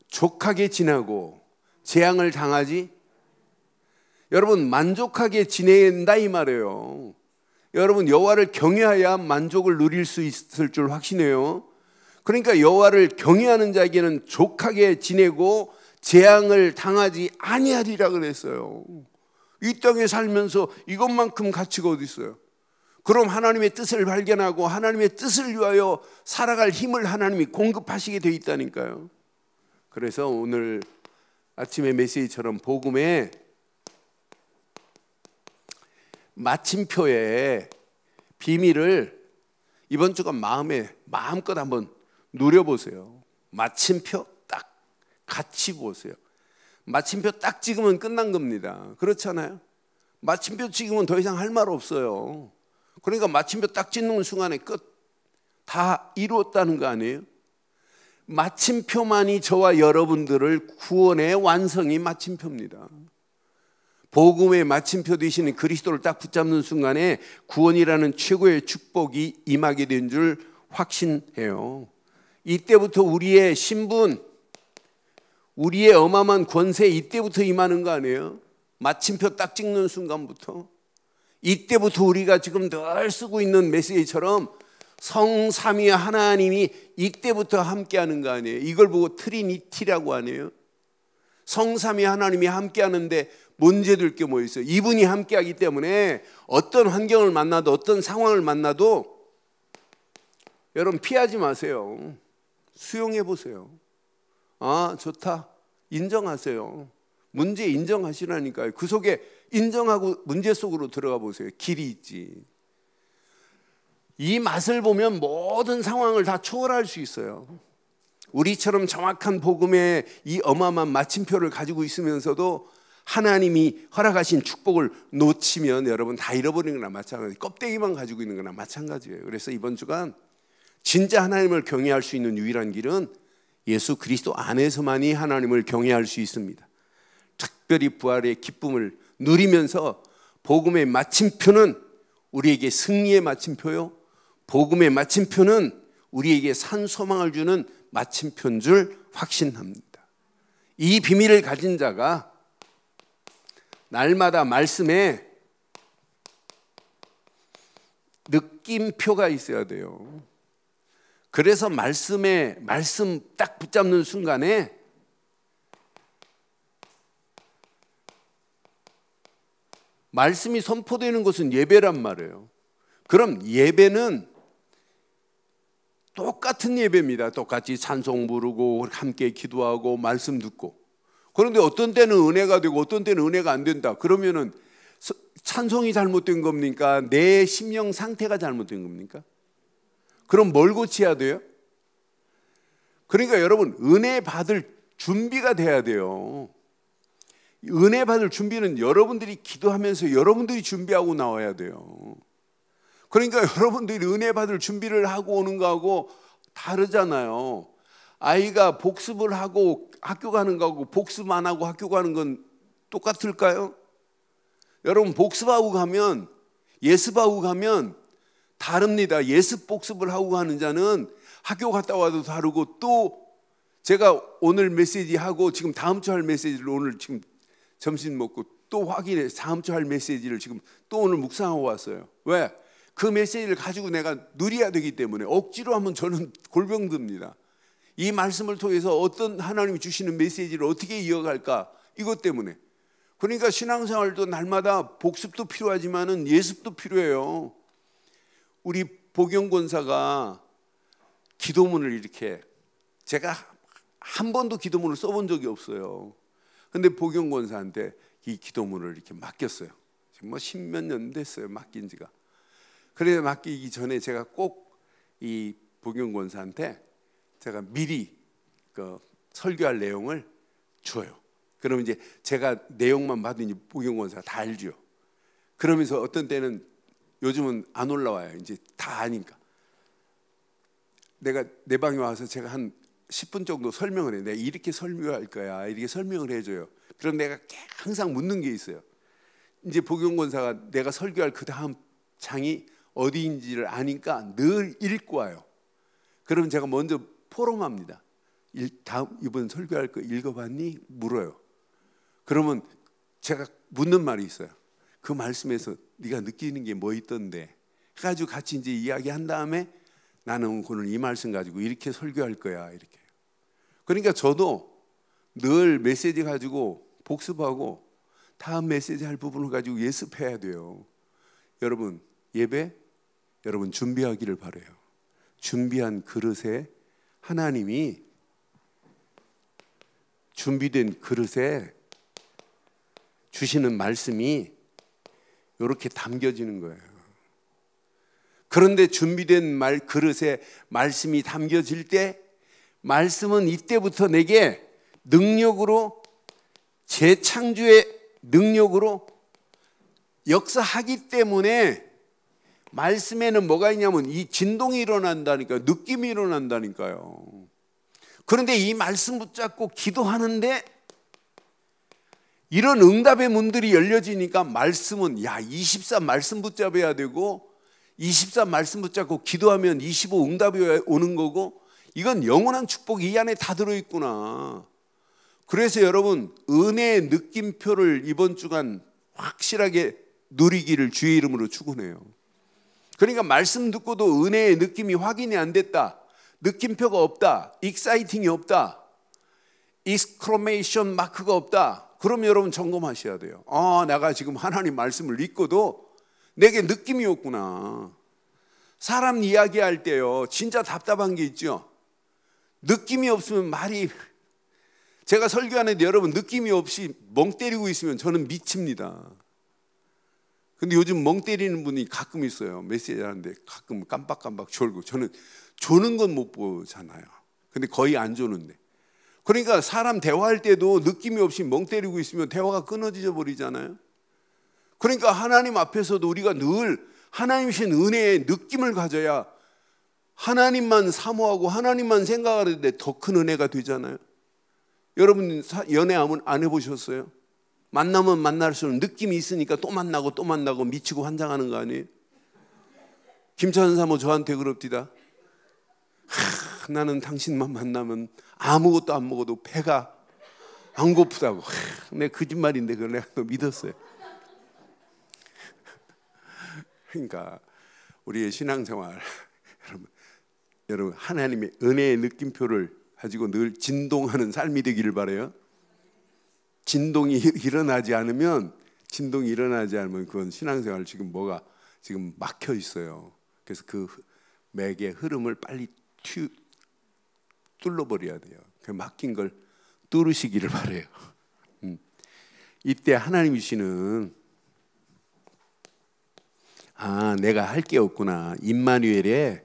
족하게 지내고 재앙을 당하지 여러분 만족하게 지낸다 이 말이에요. 여러분 여호와를 경외해야 만족을 누릴 수 있을 줄 확신해요. 그러니까 여호와를 경외하는 자에게는 족하게 지내고 재앙을 당하지 아니하리라 그랬어요. 이 땅에 살면서 이것만큼 가치가 어디 있어요? 그럼 하나님의 뜻을 발견하고 하나님의 뜻을 위하여 살아갈 힘을 하나님이 공급하시게 돼 있다니까요. 그래서 오늘 아침의 메시지처럼 복음의 마침표의 비밀을 이번 주간 마음껏 한번 누려보세요. 마침표 딱 같이 보세요. 마침표 딱 찍으면 끝난 겁니다. 그렇잖아요. 마침표 찍으면 더 이상 할 말 없어요. 그러니까 마침표 딱 찍는 순간에 끝. 다 이루었다는 거 아니에요? 마침표만이 저와 여러분들을 구원의 완성이 마침표입니다. 복음의 마침표 되시는 그리스도를 딱 붙잡는 순간에 구원이라는 최고의 축복이 임하게 된 줄 확신해요. 이때부터 우리의 신분, 우리의 어마어마한 권세 이때부터 임하는 거 아니에요? 마침표 딱 찍는 순간부터. 이때부터 우리가 지금 늘 쓰고 있는 메시지처럼 성삼위 하나님이 이때부터 함께하는 거 아니에요? 이걸 보고 트리니티라고 하네요. 성삼위 하나님이 함께하는데 문제될 게 뭐 있어요? 이분이 함께하기 때문에 어떤 환경을 만나도 어떤 상황을 만나도 여러분 피하지 마세요. 수용해 보세요. 아 좋다 인정하세요. 문제 인정하시라니까요. 그 속에 인정하고 문제 속으로 들어가 보세요. 길이 있지. 이 맛을 보면 모든 상황을 다 초월할 수 있어요. 우리처럼 정확한 복음의 이 어마어마한 마침표를 가지고 있으면서도 하나님이 허락하신 축복을 놓치면 여러분 다 잃어버리는 거나 마찬가지예요. 껍데기만 가지고 있는 거나 마찬가지예요. 그래서 이번 주간 진짜 하나님을 경외할 수 있는 유일한 길은 예수 그리스도 안에서만이 하나님을 경외할 수 있습니다. 특별히 부활의 기쁨을 누리면서 복음의 마침표는 우리에게 승리의 마침표요, 복음의 마침표는 우리에게 산 소망을 주는 마침표인 줄 확신합니다. 이 비밀을 가진 자가 날마다 말씀에 느낌표가 있어야 돼요. 그래서 말씀 딱 붙잡는 순간에 말씀이 선포되는 것은 예배란 말이에요. 그럼 예배는 똑같은 예배입니다. 똑같이 찬송 부르고 함께 기도하고 말씀 듣고. 그런데 어떤 때는 은혜가 되고 어떤 때는 은혜가 안 된다. 그러면은 찬송이 잘못된 겁니까? 내 심령 상태가 잘못된 겁니까? 그럼 뭘 고쳐야 돼요? 그러니까 여러분, 은혜 받을 준비가 돼야 돼요. 은혜 받을 준비는 여러분들이 기도하면서 여러분들이 준비하고 나와야 돼요. 그러니까 여러분들이 은혜 받을 준비를 하고 오는 거하고 다르잖아요. 아이가 복습을 하고 학교 가는 거하고 복습 안 하고 학교 가는 건 똑같을까요? 여러분, 복습하고 가면, 예습하고 가면 다릅니다. 예습 복습을 하고 가는 자는 학교 갔다 와도 다르고, 또 제가 오늘 메시지 하고 지금 다음 주 할 메시지를 오늘 지금 점심 먹고 또 확인해, 다음 주 할 메시지를 지금 또 오늘 묵상하고 왔어요. 왜? 그 메시지를 가지고 내가 누려야 되기 때문에. 억지로 하면 저는 골병듭니다. 이 말씀을 통해서 어떤 하나님이 주시는 메시지를 어떻게 이어갈까, 이것 때문에. 그러니까 신앙생활도 날마다 복습도 필요하지만은 예습도 필요해요. 우리 보경권사가 기도문을 이렇게, 제가 한 번도 기도문을 써본 적이 없어요. 근데 보경권사한테 이 기도문을 이렇게 맡겼어요. 지금 뭐 십몇 년 됐어요, 맡긴 지가. 그래서 맡기기 전에 제가 꼭 이 보경권사한테 제가 미리 그 설교할 내용을 줘요. 그러면 이제 제가 내용만 받으니 보경권사가 다 알죠. 그러면서 어떤 때는, 요즘은 안 올라와요. 이제 다 아니까. 내가 내 방에 와서 제가 한 10분 정도 설명을 해. 내가 이렇게 설명할 거야, 이렇게 설명을 해줘요. 그럼 내가 항상 묻는 게 있어요. 이제 보경권사가 내가 설교할 그 다음 장이 어디인지를 아니까 늘 읽고 와요. 그러면 제가 먼저 포럼합니다. 이번 설교할 거 읽어봤니? 물어요. 그러면 제가 묻는 말이 있어요. 그 말씀에서 네가 느끼는 게 뭐 있던데 해가지고 같이 이제 이야기한 다음에 나는 오늘 이 말씀 가지고 이렇게 설교할 거야, 이렇게. 그러니까 저도 늘 메시지 가지고 복습하고 다음 메시지 할 부분을 가지고 예습해야 돼요. 여러분, 예배 여러분 준비하기를 바라요. 준비한 그릇에 하나님이, 준비된 그릇에 주시는 말씀이 이렇게 담겨지는 거예요. 그런데 준비된 그릇에 말씀이 담겨질 때, 말씀은 이때부터 내게 능력으로, 재창조의 능력으로 역사하기 때문에, 말씀에는 뭐가 있냐면 이 진동이 일어난다니까요. 느낌이 일어난다니까요. 그런데 이 말씀 붙잡고 기도하는데 이런 응답의 문들이 열려지니까, 말씀은 24 말씀 붙잡아야 되고, 24 말씀 붙잡고 기도하면 25 응답이 오는 거고, 이건 영원한 축복이 이 안에 다 들어있구나. 그래서 여러분, 은혜의 느낌표를 이번 주간 확실하게 누리기를 주의 이름으로 축원해요. 그러니까 말씀 듣고도 은혜의 느낌이 확인이 안 됐다, 느낌표가 없다, 익사이팅이 없다, 익스클레이션 마크가 없다, 그럼 여러분 점검하셔야 돼요. 내가 지금 하나님 말씀을 읽고도 내게 느낌이 없구나. 사람 이야기할 때요, 진짜 답답한 게 있죠. 느낌이 없으면 말이, 제가 설교하는데 여러분 느낌이 없이 멍 때리고 있으면 저는 미칩니다. 근데 요즘 멍 때리는 분이 가끔 있어요. 메시지 하는데 가끔 깜빡깜빡 졸고. 저는 조는 건 못 보잖아요. 근데 거의 안 조는데. 그러니까 사람 대화할 때도 느낌이 없이 멍 때리고 있으면 대화가 끊어져 버리잖아요. 그러니까 하나님 앞에서도 우리가 늘 하나님이신 은혜의 느낌을 가져야 하나님만 사모하고 하나님만 생각하는데 더 큰 은혜가 되잖아요. 여러분 연애 안 해보셨어요? 만나면 만날수록 느낌이 있으니까 또 만나고 또 만나고 미치고 환장하는 거 아니에요? 김찬 사모 저한테 그럽디다. 나는 당신만 만나면 아무것도 안 먹어도 배가 안 고프다고. 내 거짓말인데 그걸 내가 또 믿었어요. 그러니까 우리의 신앙생활, 여러분 하나님의 은혜의 느낌표를 가지고 늘 진동하는 삶이 되기를 바라요. 진동이 일어나지 않으면 그건 신앙생활 지금 뭐가 지금 막혀 있어요. 그래서 그 맥의 흐름을 빨리 뚫어버려야 돼요. 그 막힌 걸 뚫으시기를 바래요. 이때 하나님이 주시는 내가 할 게 없구나. 임마누엘의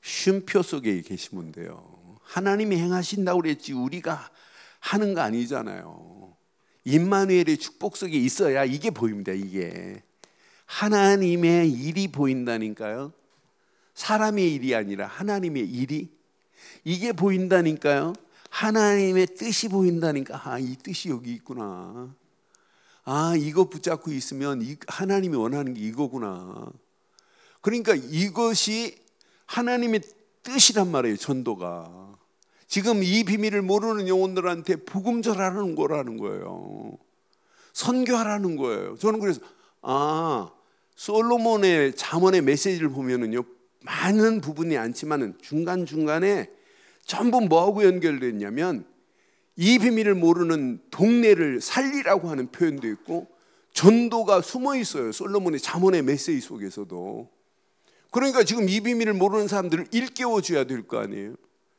쉼표 속에 계시면 돼요. 하나님이 행하신다고 그랬지 우리가 하는 거 아니잖아요. 임마누엘의 축복 속에 있어야 이게 보입니다. 이게 하나님의 일이 보인다니까요. 사람의 일이 아니라 하나님의 일이, 이게 보인다니까요. 하나님의 뜻이 보인다니까. 이 뜻이 여기 있구나. 이거 붙잡고 있으면 하나님이 원하는 게 이거구나. 그러니까 이것이 하나님의 뜻이란 말이에요. 전도가. 지금 이 비밀을 모르는 영혼들한테 복음 전하라는 거라는 거예요. 선교하라는 거예요. 저는 그래서 솔로몬의 잠언의 메시지를 보면은요, 많은 부분이 않지만은 중간중간에 전부 뭐하고 연결됐냐면 이 비밀을 모르는 동네를 살리라고 하는 표현도 있고 전도가 숨어 있어요. 솔로몬의 잠언의 메시지 속에서도. 그러니까 지금 이 비밀을 모르는 사람들을 일깨워줘야 될 거 아니에요.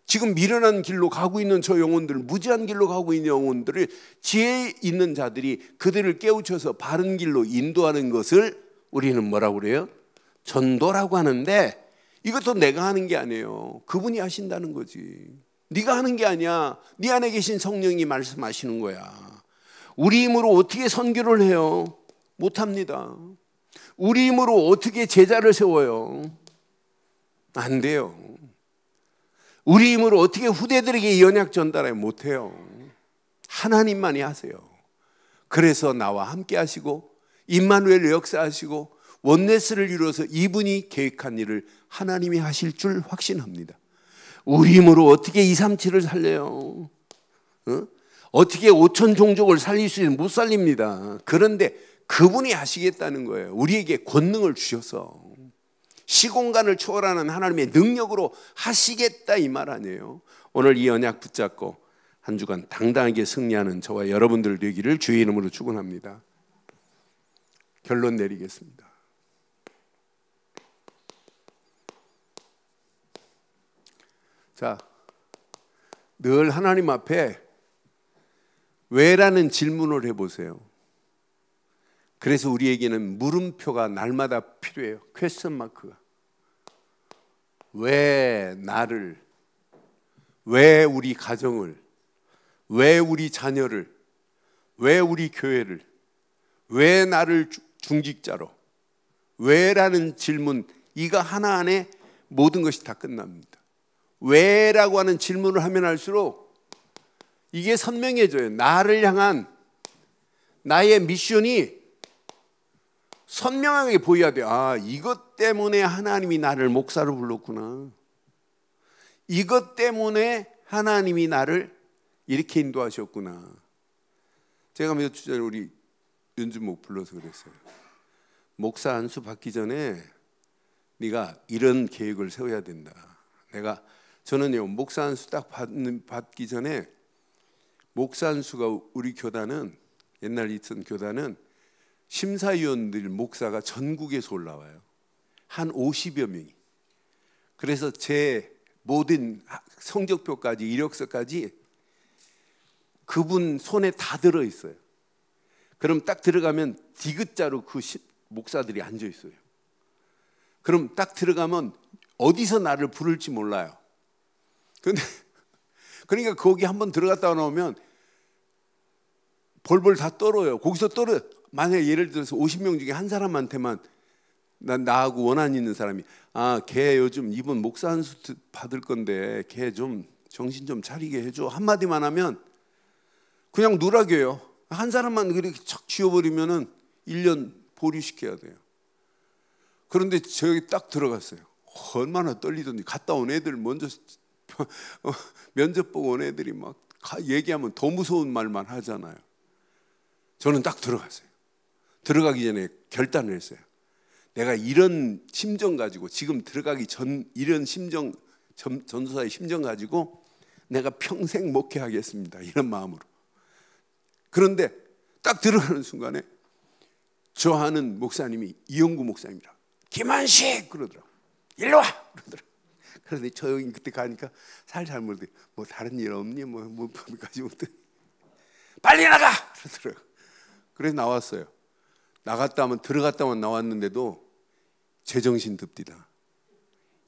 지금 미련한 길로 가고 있는 저 영혼들, 무지한 길로 가고 있는 영혼들을 지혜 있는 자들이 그들을 깨우쳐서 바른 길로 인도하는 것을 우리는 뭐라고 그래요? 전도라고 하는데, 이것도 내가 하는 게 아니에요. 그분이 하신다는 거지. 네가 하는 게 아니야. 네 안에 계신 성령이 말씀하시는 거야. 우리 힘으로 어떻게 선교를 해요? 못합니다. 우리 힘으로 어떻게 제자를 세워요? 안 돼요. 우리 힘으로 어떻게 후대들에게 연약 전달해요? 못해요. 하나님만이 하세요. 그래서 나와 함께 하시고 임마누엘 역사하시고 원네스를 이루어서 이분이 계획한 일을 하나님이 하실 줄 확신합니다. 우리 힘으로 어떻게 237을 살려요? 어떻게 5천 종족을 살릴 수 있는, 못 살립니다. 그런데 그분이 하시겠다는 거예요. 우리에게 권능을 주셔서 시공간을 초월하는 하나님의 능력으로 하시겠다, 이 말 아니에요. 오늘 이 언약 붙잡고 한 주간 당당하게 승리하는 저와 여러분들 되기를 주의 이름으로 축원합니다. 결론 내리겠습니다. 자, 늘 하나님 앞에 왜라는 질문을 해보세요. 그래서 우리에게는 물음표가 날마다 필요해요. 퀘스천 마크가. 왜 나를, 왜 우리 가정을, 왜 우리 자녀를, 왜 우리 교회를, 왜 나를 중직자로, 왜라는 질문, 이거 하나 안에 모든 것이 다 끝납니다. 왜라고 하는 질문을 하면 할수록 이게 선명해져요. 나를 향한 나의 미션이 선명하게 보여야 돼요. 이것 때문에 하나님이 나를 목사로 불렀구나. 이것 때문에 하나님이 나를 이렇게 인도하셨구나. 제가 몇 주 전에 우리 윤주목 불러서 그랬어요. 목사 안수 받기 전에 네가 이런 계획을 세워야 된다. 저는요, 목사 안수 딱 받기 전에, 목사 안수가 우리 교단은, 옛날 있던 교단은 심사위원들 목사가 전국에서 올라와요. 한 50여 명이. 그래서 제 모든 성적표까지, 이력서까지 그분 손에 다 들어있어요. 그럼 딱 들어가면 디귿자로 그 목사들이 앉아 있어요. 그럼 딱 들어가면 어디서 나를 부를지 몰라요. 근데 그러니까 거기 한번 들어갔다 나오면 벌벌 다 떨어요. 거기서 떨어요. 만약에 예를 들어서 50명 중에 한 사람한테만, 나하고 원한 있는 사람이 걔 요즘 이번 목사 안수 받을 건데 걔 좀 정신 좀 차리게 해줘, 한마디만 하면 그냥 누락이에요. 한 사람만 그렇게 척 쥐어버리면은 1년 보류시켜야 돼요. 그런데 저기 딱 들어갔어요. 얼마나 떨리던지. 갔다 온 애들 먼저 면접 보고 온 애들이 막 얘기하면 더 무서운 말만 하잖아요. 저는 딱 들어갔어요. 들어가기 전에 결단을 했어요. 내가 이런 심정 가지고, 지금 들어가기 전 이런 심정, 전도사의 심정 가지고 내가 평생 목회하겠습니다, 이런 마음으로. 그런데 딱 들어가는 순간에 저 아는 목사님이 이영구 목사님이라, 김한식 그러더라고. 일로 와 그러더라고. 그런데 저 형이 그때 가니까 살살 물더니 뭐 다른 일 없니? 뭐 가지고 빨리 나가! 그러더라고요. 그래서 나왔어요. 나갔다 하면 들어갔다만 나왔는데도 제정신 듭디다.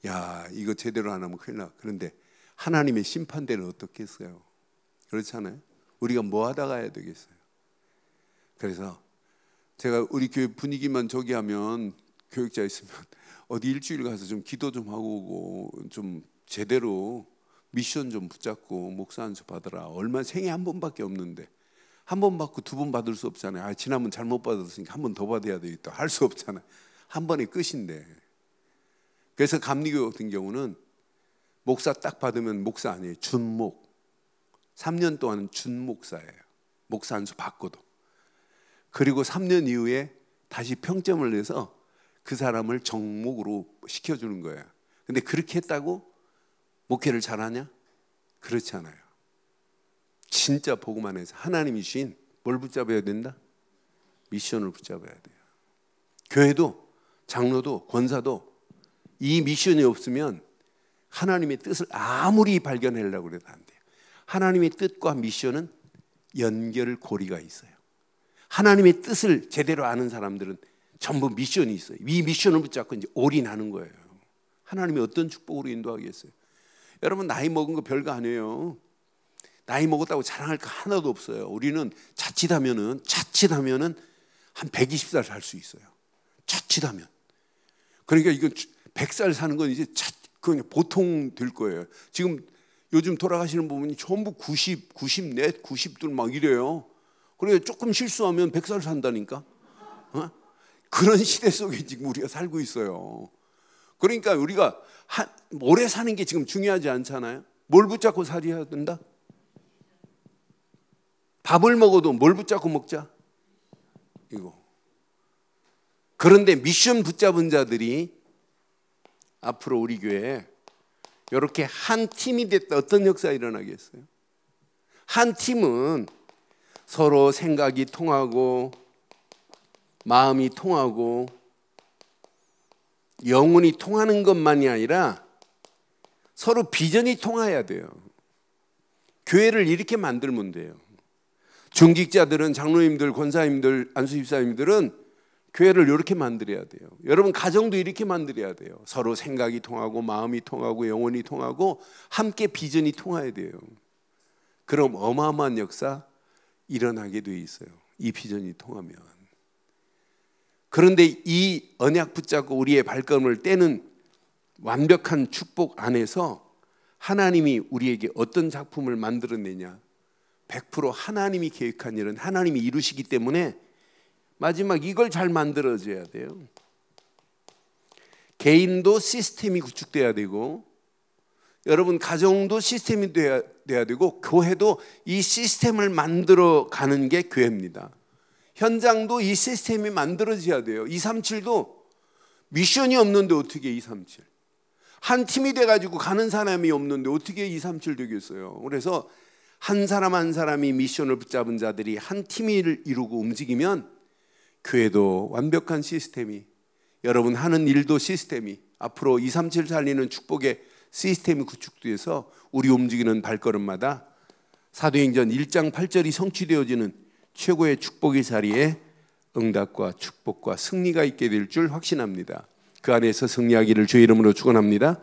야, 이거 제대로 안 하면 큰일 나. 그런데 하나님의 심판대는 어떻겠어요? 그렇잖아요. 우리가 뭐 하다 가야 되겠어요? 그래서 제가 우리 교회 분위기만 저기 하면 교육자 있으면 어디 일주일 가서 좀 기도 좀 하고 오고 좀 제대로 미션 좀 붙잡고 목사 안수 받으라. 얼마 생애 한 번밖에 없는데 한 번 받고 두 번 받을 수 없잖아요. 아, 지난번 잘못 받았으니까 한 번 더 받아야 되겠다. 할 수 없잖아요. 한 번에 끝인데. 그래서 감리교 같은 경우는 목사 딱 받으면 목사 아니에요. 준목. 3년 동안은 준목사예요. 목사 안수 받고도. 그리고 3년 이후에 다시 평점을 내서 그 사람을 정목으로 시켜주는 거예요. 근데 그렇게 했다고 목회를 잘하냐? 그렇지 않아요. 진짜 복음 안에서 하나님이 주신 뭘 붙잡아야 된다? 미션을 붙잡아야 돼요. 교회도 장로도 권사도 이 미션이 없으면 하나님의 뜻을 아무리 발견하려고 해도 안 돼요. 하나님의 뜻과 미션은 연결고리가 있어요. 하나님의 뜻을 제대로 아는 사람들은 전부 미션이 있어요. 이 미션을 붙잡고 이제 올인하는 거예요. 하나님이 어떤 축복으로 인도하겠어요? 여러분 나이 먹은 거 별거 아니에요. 나이 먹었다고 자랑할 거 하나도 없어요. 우리는 자칫하면은 한 120살 살 수 있어요. 자칫하면. 그러니까 이건 100살 사는 건 이제 그냥 보통 될 거예요. 지금 요즘 돌아가시는 부분이 전부 90, 94, 90들 막 이래요. 그러니까 조금 실수하면 100살 산다니까. 그런 시대 속에 지금 우리가 살고 있어요. 그러니까 우리가 오래 사는 게 지금 중요하지 않잖아요. 뭘 붙잡고 살아야 된다? 밥을 먹어도 뭘 붙잡고 먹자? 이거. 그런데 미션 붙잡은 자들이 앞으로 우리 교회에 이렇게 한 팀이 됐다. 어떤 역사가 일어나겠어요? 한 팀은 서로 생각이 통하고 마음이 통하고 영혼이 통하는 것만이 아니라 서로 비전이 통해야 돼요. 교회를 이렇게 만들면 돼요. 중직자들은 장로님들, 권사님들, 안수집사님들은 교회를 이렇게 만들어야 돼요. 여러분 가정도 이렇게 만들어야 돼요. 서로 생각이 통하고 마음이 통하고 영혼이 통하고 함께 비전이 통해야 돼요. 그럼 어마어마한 역사 일어나게 돼 있어요. 이 비전이 통하면. 그런데 이 언약 붙잡고 우리의 발걸음을 떼는 완벽한 축복 안에서 하나님이 우리에게 어떤 작품을 만들어내냐? 100% 하나님이 계획한 일은 하나님이 이루시기 때문에 마지막 이걸 잘 만들어줘야 돼요. 개인도 시스템이 구축돼야 되고 여러분 가정도 시스템이 돼야 되고 교회도 이 시스템을 만들어가는 게 교회입니다. 현장도 이 시스템이 만들어져야 돼요. 237도 미션이 없는데 어떻게 237? 한 팀이 돼가지고 가는 사람이 없는데 어떻게 237 되겠어요? 그래서 한 사람 한 사람이 미션을 붙잡은 자들이 한 팀을 이루고 움직이면 교회도 완벽한 시스템이 여러분 하는 일도 시스템이 앞으로 237 살리는 축복의 시스템이 구축돼서 우리 움직이는 발걸음마다 사도행전 1장 8절이 성취되어지는 최고의 축복의 자리에 응답과 축복과 승리가 있게 될 줄 확신합니다. 그 안에서 승리하기를 주의 이름으로 축원합니다.